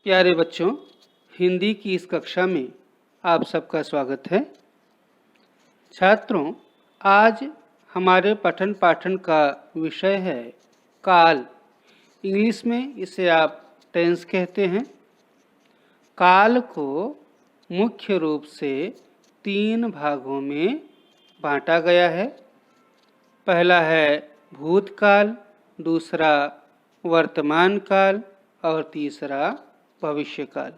प्यारे बच्चों, हिंदी की इस कक्षा में आप सबका स्वागत है। छात्रों, आज हमारे पठन पाठन का विषय है काल। इंग्लिश में इसे आप टेंस कहते हैं। काल को मुख्य रूप से 3 भागों में बांटा गया है। पहला है भूतकाल, दूसरा वर्तमान काल और तीसरा भविष्यकाल।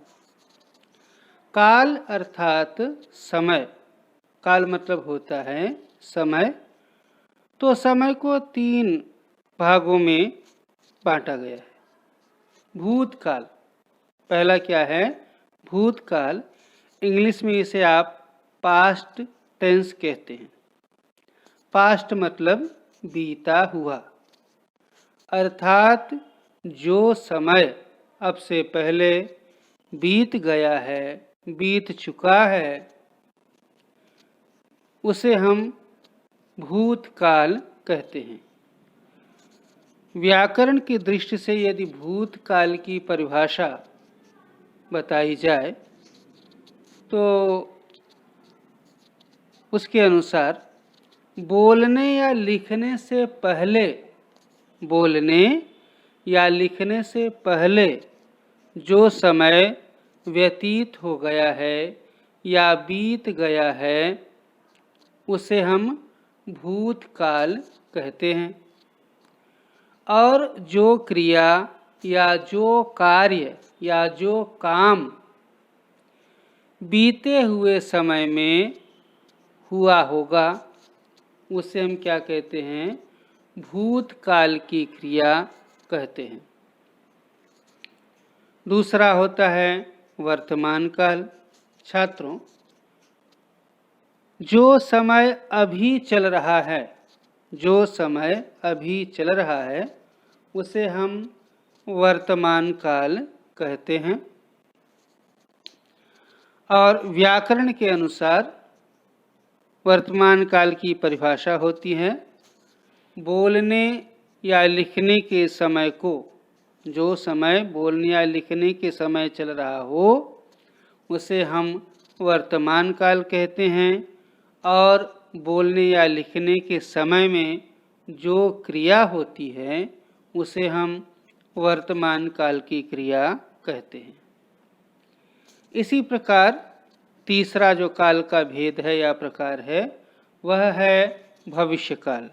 काल अर्थात समय। काल मतलब होता है समय। तो समय को 3 भागों में बांटा गया है। भूतकाल पहला क्या है? भूतकाल। इंग्लिश में इसे आप पास्ट टेंस कहते हैं। पास्ट मतलब बीता हुआ, अर्थात जो समय अब से पहले बीत गया है, बीत चुका है, उसे हम भूतकाल कहते हैं। व्याकरण की दृष्टि से यदि भूतकाल की परिभाषा बताई जाए तो उसके अनुसार बोलने या लिखने से पहले, बोलने या लिखने से पहले जो समय व्यतीत हो गया है या बीत गया है उसे हम भूतकाल कहते हैं। और जो क्रिया या जो कार्य या जो काम बीते हुए समय में हुआ होगा उसे हम क्या कहते हैं? भूतकाल की क्रिया कहते हैं। दूसरा होता है वर्तमान काल। छात्रों, जो समय अभी चल रहा है, जो समय अभी चल रहा है उसे हम वर्तमान काल कहते हैं। और व्याकरण के अनुसार वर्तमान काल की परिभाषा होती है बोलने या लिखने के समय को, जो समय बोलने या लिखने के समय चल रहा हो उसे हम वर्तमान काल कहते हैं। और बोलने या लिखने के समय में जो क्रिया होती है उसे हम वर्तमान काल की क्रिया कहते हैं। इसी प्रकार तीसरा जो काल का भेद है या प्रकार है वह है भविष्यकाल।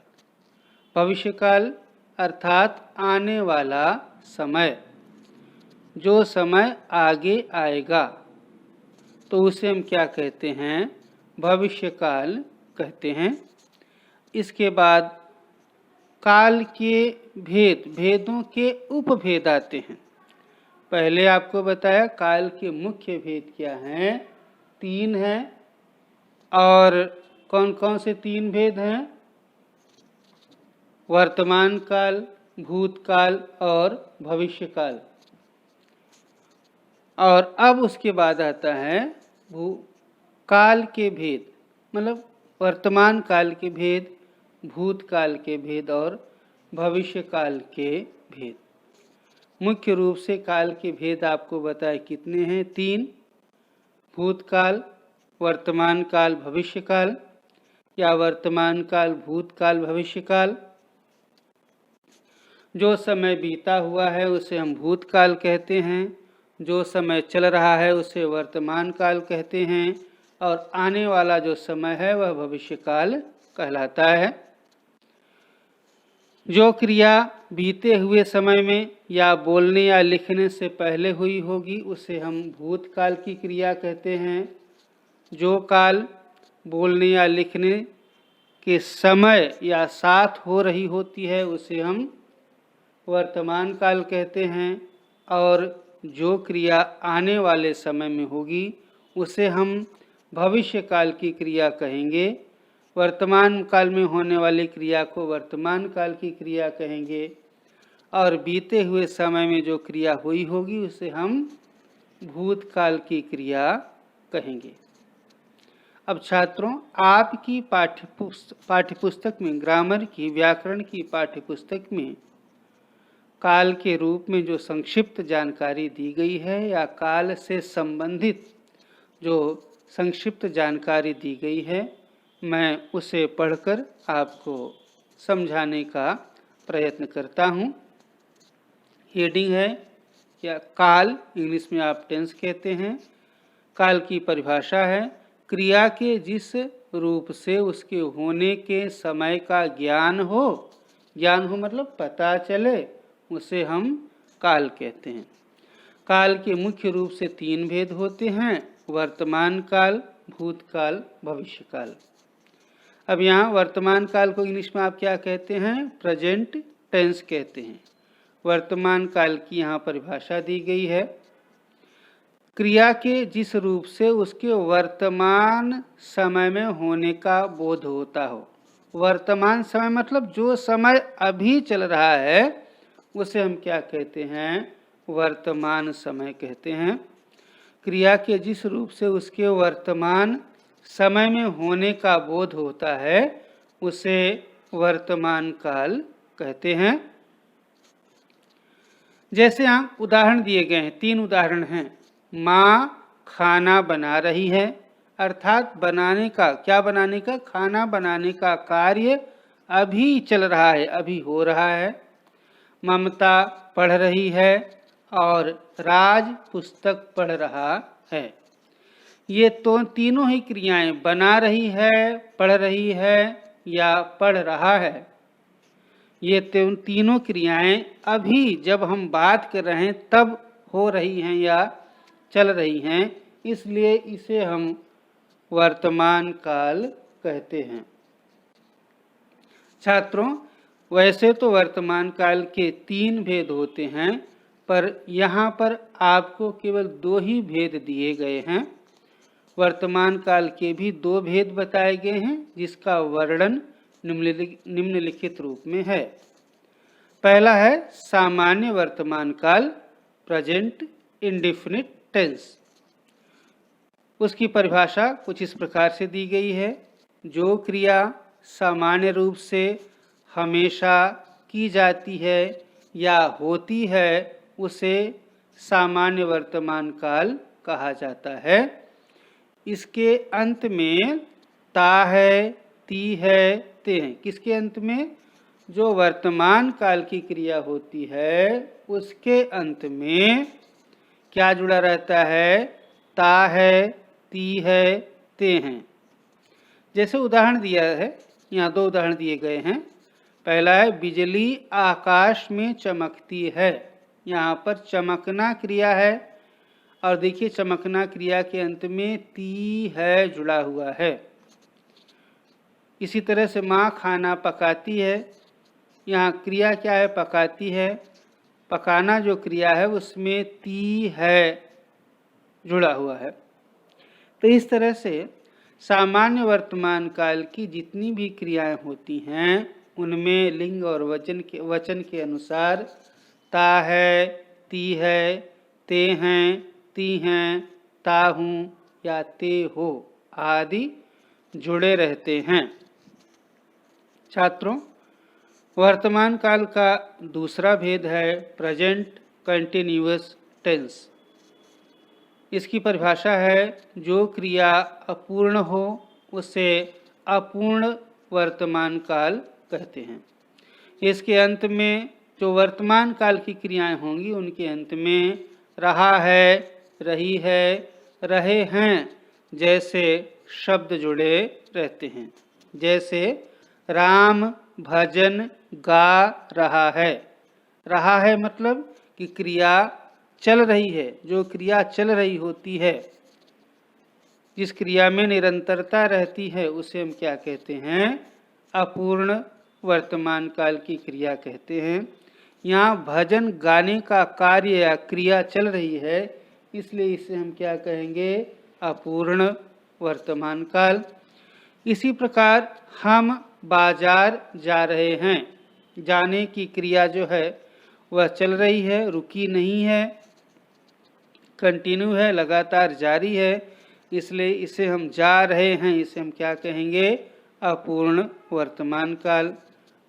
भविष्यकाल अर्थात आने वाला समय, जो समय आगे आएगा तो उसे हम क्या कहते हैं? भविष्यकाल कहते हैं। इसके बाद काल के भेदों के उपभेद आते हैं। पहले आपको बताया काल के मुख्य भेद क्या हैं? 3 हैं। और कौन कौन से 3 भेद हैं? वर्तमान काल, भूतकाल और भविष्यकाल। और अब उसके बाद आता है काल के भेद, मतलब वर्तमान काल के भेद, भूतकाल के भेद और भविष्यकाल के भेद। मुख्य रूप से काल के भेद आपको बताए कितने हैं? 3। भूतकाल, वर्तमान काल, भविष्यकाल, या वर्तमान काल, भूतकाल, भविष्यकाल। जो समय बीता हुआ है उसे हम भूतकाल कहते हैं। जो समय चल रहा है उसे वर्तमान काल कहते हैं। और आने वाला जो समय है वह भविष्यकाल कहलाता है। जो क्रिया बीते हुए समय में या बोलने या लिखने से पहले हुई होगी उसे हम भूतकाल की क्रिया कहते हैं। जो काल बोलने या लिखने के समय या साथ हो रही होती है उसे हम वर्तमान काल कहते हैं। और जो क्रिया आने वाले समय में होगी उसे हम भविष्य काल की क्रिया कहेंगे। वर्तमान काल में होने वाली क्रिया को वर्तमान काल की क्रिया कहेंगे। और बीते हुए समय में जो क्रिया हुई होगी उसे हम भूतकाल की क्रिया कहेंगे। अब छात्रों, आपकी पाठ्यपुस्तक में, ग्रामर की, व्याकरण की पाठ्यपुस्तक में काल के रूप में जो संक्षिप्त जानकारी दी गई है या काल से संबंधित जो संक्षिप्त जानकारी दी गई है, मैं उसे पढ़कर आपको समझाने का प्रयत्न करता हूँ। हेडिंग है या काल, इंग्लिश में आप टेंस कहते हैं। काल की परिभाषा है क्रिया के जिस रूप से उसके होने के समय का ज्ञान हो, ज्ञान हो मतलब पता चले, उसे हम काल कहते हैं। काल के मुख्य रूप से 3 भेद होते हैं, वर्तमान काल, भूतकाल, भविष्यकाल। अब यहाँ वर्तमान काल को इंग्लिश में आप क्या कहते हैं? प्रेजेंट टेंस कहते हैं। वर्तमान काल की यहाँ परिभाषा दी गई है, क्रिया के जिस रूप से उसके वर्तमान समय में होने का बोध होता हो। वर्तमान समय मतलब जो समय अभी चल रहा है उसे हम क्या कहते हैं? वर्तमान समय कहते हैं। क्रिया के जिस रूप से उसके वर्तमान समय में होने का बोध होता है उसे वर्तमान काल कहते हैं। जैसे यहाँ उदाहरण दिए गए हैं, 3 उदाहरण हैं। माँ खाना बना रही है, अर्थात बनाने का, क्या बनाने का? खाना बनाने का कार्य अभी चल रहा है, अभी हो रहा है। ममता पढ़ रही है और राज पुस्तक पढ़ रहा है। ये तो तीनों ही क्रियाएं, बना रही है, पढ़ रही है या पढ़ रहा है, ये तीनों क्रियाएं अभी जब हम बात कर रहे हैं तब हो रही हैं या चल रही हैं, इसलिए इसे हम वर्तमान काल कहते हैं। छात्रों, वैसे तो वर्तमान काल के 3 भेद होते हैं, पर यहाँ पर आपको केवल 2 ही भेद दिए गए हैं। वर्तमान काल के भी 2 भेद बताए गए हैं, जिसका वर्णन निम्नलिखित रूप में है। पहला है सामान्य वर्तमान काल, प्रेजेंट इंडेफिनिट टेंस। उसकी परिभाषा कुछ इस प्रकार से दी गई है, जो क्रिया सामान्य रूप से हमेशा की जाती है या होती है उसे सामान्य वर्तमान काल कहा जाता है। इसके अंत में ता है, ती है, ते हैं। किसके अंत में? जो वर्तमान काल की क्रिया होती है उसके अंत में क्या जुड़ा रहता है? ता है, ती है, ते हैं। जैसे उदाहरण दिया है, यहाँ 2 उदाहरण दिए गए हैं। पहला है बिजली आकाश में चमकती है। यहाँ पर चमकना क्रिया है और देखिए चमकना क्रिया के अंत में ती है जुड़ा हुआ है। इसी तरह से माँ खाना पकाती है, यहाँ क्रिया क्या है? पकाती है। पकाना जो क्रिया है उसमें ती है जुड़ा हुआ है। तो इस तरह से सामान्य वर्तमान काल की जितनी भी क्रियाएं होती हैं उनमें लिंग और वचन के अनुसार ता है, ती है, ते हैं, ती हैं, ता हूँ या ते हो आदि जुड़े रहते हैं। छात्रों, वर्तमान काल का दूसरा भेद है प्रेजेंट कंटिन्यूअस टेंस। इसकी परिभाषा है जो क्रिया अपूर्ण हो उसे अपूर्ण वर्तमान काल कहते हैं। इसके अंत में जो वर्तमान काल की क्रियाएं होंगी उनके अंत में रहा है, रही है, रहे हैं जैसे शब्द जुड़े रहते हैं। जैसे राम भजन गा रहा है। रहा है मतलब कि क्रिया चल रही है। जो क्रिया चल रही होती है, जिस क्रिया में निरंतरता रहती है, उसे हम क्या कहते हैं? अपूर्ण वर्तमान काल की क्रिया कहते हैं। यहाँ भजन गाने का कार्य या क्रिया चल रही है, इसलिए इसे हम क्या कहेंगे? अपूर्ण वर्तमान काल। इसी प्रकार हम बाजार जा रहे हैं। जाने की क्रिया जो है वह चल रही है, रुकी नहीं है, कंटिन्यू है, लगातार जारी है, इसलिए इसे हम जा रहे हैं, इसे हम क्या कहेंगे? अपूर्ण वर्तमान काल।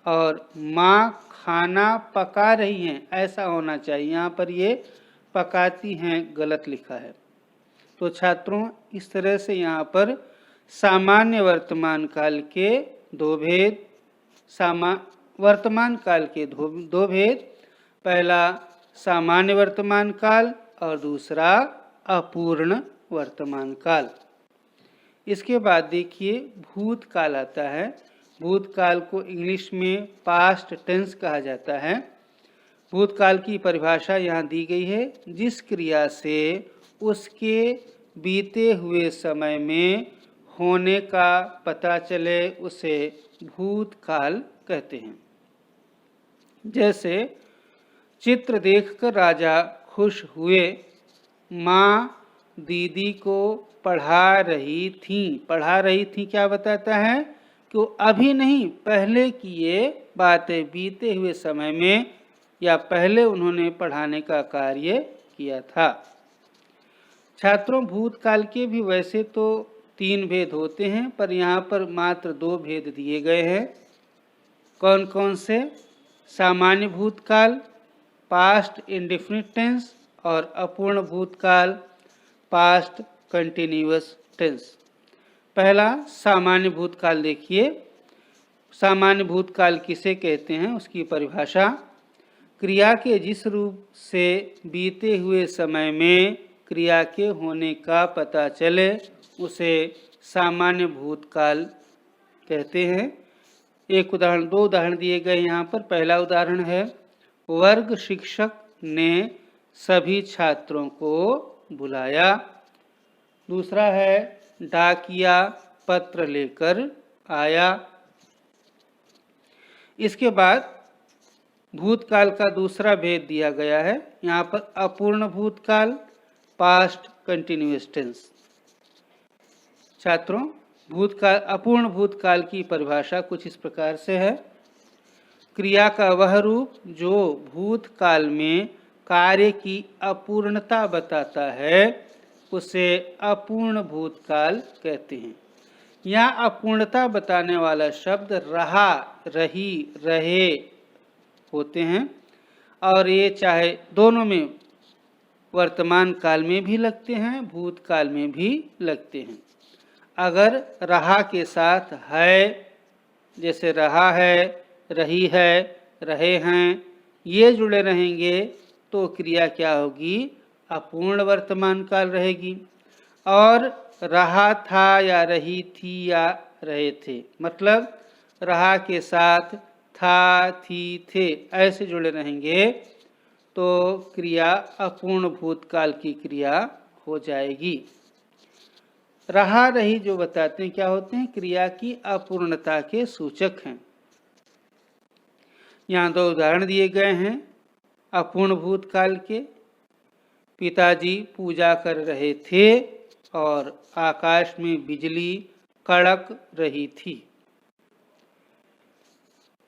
और माँ खाना पका रही हैं, ऐसा होना चाहिए। यहाँ पर ये पकाती हैं गलत लिखा है। तो छात्रों इस तरह से यहाँ पर सामान्य वर्तमान काल के दो भेद, वर्तमान काल के दो भेद, पहला सामान्य वर्तमान काल और दूसरा अपूर्ण वर्तमान काल। इसके बाद देखिए भूतकाल आता है। भूतकाल को इंग्लिश में पास्ट टेंस कहा जाता है। भूतकाल की परिभाषा यहाँ दी गई है, जिस क्रिया से उसके बीते हुए समय में होने का पता चले उसे भूतकाल कहते हैं। जैसे चित्र देखकर राजा खुश हुए, माँ दीदी को पढ़ा रही थी क्या बताता है कि वो अभी नहीं, पहले की ये बातें बीते हुए समय में या पहले उन्होंने पढ़ाने का कार्य किया था। छात्रों भूतकाल के भी वैसे तो 3 भेद होते हैं, पर यहाँ पर मात्र 2 भेद दिए गए हैं। कौन कौन से? सामान्य भूतकाल पास्ट इंडेफिनिट टेंस और अपूर्ण भूतकाल पास्ट कंटिन्यूअस टेंस। पहला सामान्य भूतकाल देखिए। सामान्य भूतकाल किसे कहते हैं, उसकी परिभाषा, क्रिया के जिस रूप से बीते हुए समय में क्रिया के होने का पता चले उसे सामान्य भूतकाल कहते हैं। दो उदाहरण दिए गए यहाँ पर। पहला उदाहरण है, वर्ग शिक्षक ने सभी छात्रों को बुलाया। दूसरा है, डाकिया पत्र लेकर आया। इसके बाद भूतकाल का दूसरा भेद दिया गया है, यहाँ पर अपूर्ण भूतकाल पास्ट कंटिन्यूअस टेंस। छात्रों भूतकाल अपूर्ण भूतकाल की परिभाषा कुछ इस प्रकार से है, क्रिया का वह रूप जो भूतकाल में कार्य की अपूर्णता बताता है उसे अपूर्ण भूतकाल कहते हैं। यहाँ अपूर्णता बताने वाला शब्द रहा, रही, रहे होते हैं और ये चाहे दोनों में वर्तमान काल में भी लगते हैं, भूतकाल में भी लगते हैं। अगर रहा के साथ है, जैसे रहा है, रही है, रहे हैं, ये जुड़े रहेंगे तो क्रिया क्या होगी? अपूर्ण वर्तमान काल रहेगी। और रहा था या रही थी या रहे थे, मतलब रहा के साथ था, थी, थे ऐसे जुड़े रहेंगे तो क्रिया अपूर्ण भूतकाल की क्रिया हो जाएगी। रहा, रही जो बताते हैं क्या होते हैं? क्रिया की अपूर्णता के सूचक हैं। यहाँ 2 उदाहरण दिए गए हैं अपूर्ण भूतकाल के। पिताजी पूजा कर रहे थे और आकाश में बिजली कड़क रही थी।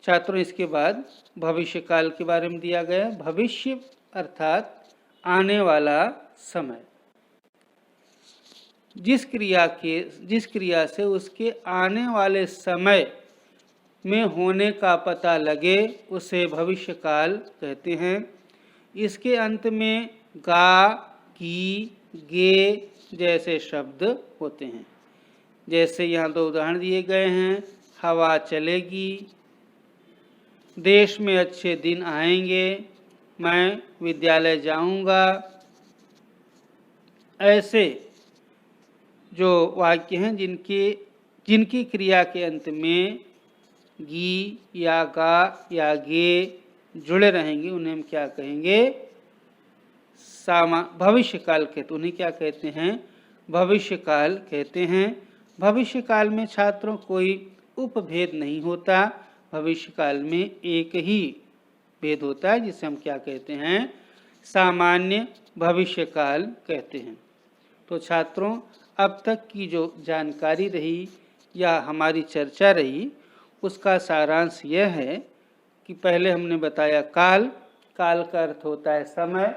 छात्रों इसके बाद भविष्य काल के बारे में दिया गया। भविष्य अर्थात आने वाला समय। जिस क्रिया से उसके आने वाले समय में होने का पता लगे उसे भविष्य काल कहते हैं। इसके अंत में गा, की, गे जैसे शब्द होते हैं। जैसे यहाँ 2 उदाहरण दिए गए हैं, हवा चलेगी, देश में अच्छे दिन आएंगे, मैं विद्यालय जाऊंगा। ऐसे जो वाक्य हैं जिनकी क्रिया के अंत में गी या गा या गे जुड़े रहेंगे उन्हें हम क्या कहेंगे? भविष्य काल कहते। उन्हें क्या कहते हैं? भविष्य काल कहते हैं। भविष्य काल में छात्रों कोई उपभेद नहीं होता। भविष्य काल में एक ही भेद होता है जिसे हम क्या कहते हैं? सामान्य भविष्य काल कहते हैं। तो छात्रों अब तक की जो जानकारी रही या हमारी चर्चा रही उसका सारांश यह है कि पहले हमने बताया काल का अर्थ होता है समय।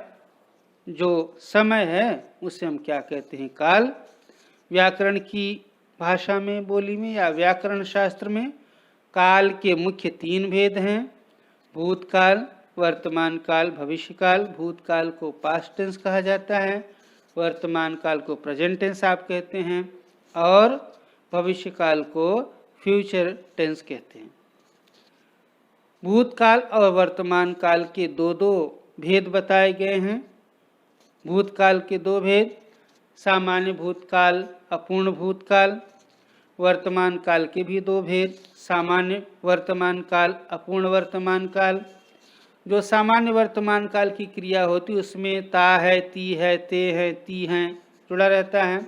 जो समय है उसे हम क्या कहते हैं? काल। व्याकरण की भाषा में, बोली में या व्याकरण शास्त्र में काल के मुख्य 3 भेद हैं। भूतकाल, वर्तमान काल, भविष्य काल। भूतकाल को पास्ट टेंस कहा जाता है, वर्तमान काल को प्रेजेंट टेंस आप कहते हैं और भविष्य काल को फ्यूचर टेंस कहते हैं। भूतकाल और वर्तमान काल के दो दो भेद बताए गए हैं। भूतकाल के दो भेद, सामान्य भूतकाल, अपूर्ण भूतकाल। वर्तमान काल के भी दो भेद, सामान्य वर्तमान काल, अपूर्ण वर्तमान काल। जो सामान्य वर्तमान काल की क्रिया होती उसमें ता है, ती है, ते है, ती हैं जुड़ा रहता है।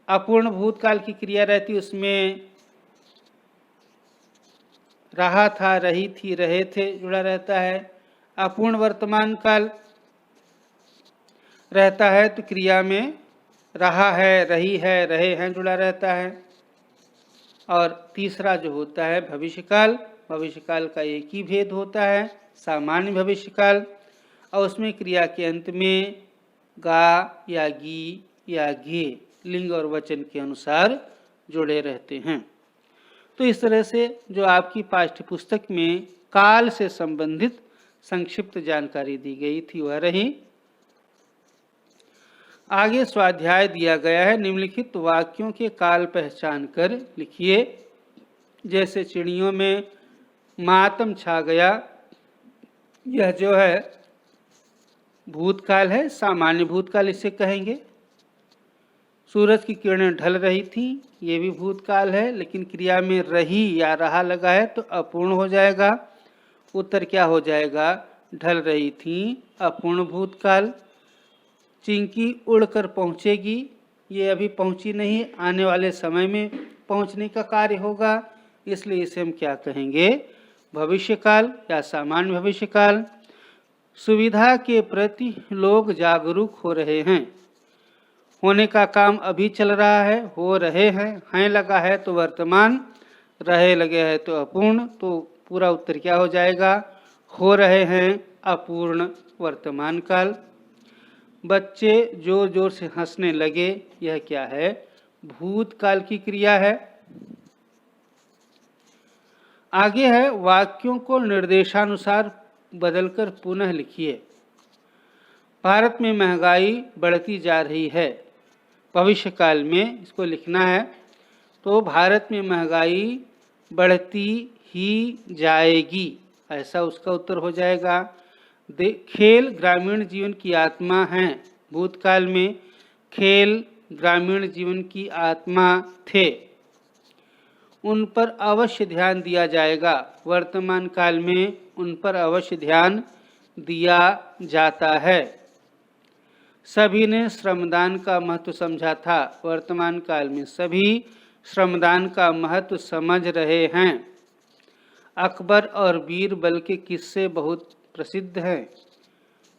अपूर्ण भूतकाल की क्रिया रहती उसमें रहा था, रही थी, रहे थे जुड़ा रहता है। अपूर्ण वर्तमान काल रहता है तो क्रिया में रहा है, रही है, रहे हैं जुड़ा रहता है। और तीसरा जो होता है भविष्यकाल, भविष्यकाल का एक ही भेद होता है, सामान्य भविष्यकाल, और उसमें क्रिया के अंत में गा या गी या घे लिंग और वचन के अनुसार जुड़े रहते हैं। तो इस तरह से जो आपकी पाठ्य पुस्तक में काल से संबंधित संक्षिप्त जानकारी दी गई थी वह रही। आगे स्वाध्याय दिया गया है, निम्नलिखित वाक्यों के काल पहचान कर लिखिए। जैसे चिड़ियों में मातम छा गया, यह जो है भूतकाल है, सामान्य भूतकाल इसे कहेंगे। सूरज की किरणें ढल रही थी, ये भी भूतकाल है, लेकिन क्रिया में रही या रहा लगा है तो अपूर्ण हो जाएगा। उत्तर क्या हो जाएगा? ढल रही थी, अपूर्ण भूतकाल। चिंकी उड़कर पहुंचेगी, ये अभी पहुंची नहीं, आने वाले समय में पहुंचने का कार्य होगा, इसलिए इसे हम क्या कहेंगे? भविष्यकाल या सामान्य भविष्यकाल। सुविधा के प्रति लोग जागरूक हो रहे हैं, होने का काम अभी चल रहा है, हो रहे हैं लगा है तो वर्तमान, रहे लगे है तो अपूर्ण। तो पूरा उत्तर क्या हो जाएगा? हो रहे हैं, अपूर्ण वर्तमान काल। बच्चे जोर जोर से हंसने लगे, यह क्या है? भूतकाल की क्रिया है। आगे है, वाक्यों को निर्देशानुसार बदलकर पुनः लिखिए। भारत में महंगाई बढ़ती जा रही है, भविष्यकाल में इसको लिखना है। तो भारत में महंगाई बढ़ती ही जाएगी, ऐसा उसका उत्तर हो जाएगा। खेल ग्रामीण जीवन की आत्मा है, भूतकाल में खेल ग्रामीण जीवन की आत्मा थे, उन पर अवश्य ध्यान दिया जाएगा, वर्तमान काल में उन पर अवश्य ध्यान दिया जाता है। सभी ने श्रमदान का महत्व समझा था, वर्तमान काल में सभी श्रमदान का महत्व समझ रहे हैं। अकबर और बीरबल के किस्से बहुत प्रसिद्ध हैं,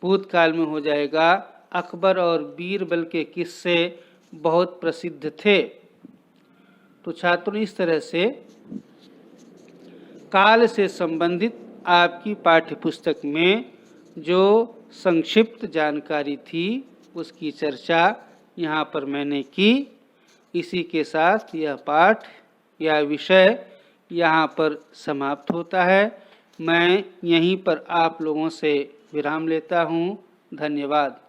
भूतकाल में हो जाएगा अकबर और बीरबल के किस्से बहुत प्रसिद्ध थे। तो छात्रों, इस तरह से काल से संबंधित आपकी पाठ्यपुस्तक में जो संक्षिप्त जानकारी थी उसकी चर्चा यहाँ पर मैंने की। इसी के साथ यह पाठ या विषय यहाँ पर समाप्त होता है। मैं यहीं पर आप लोगों से विराम लेता हूँ। धन्यवाद।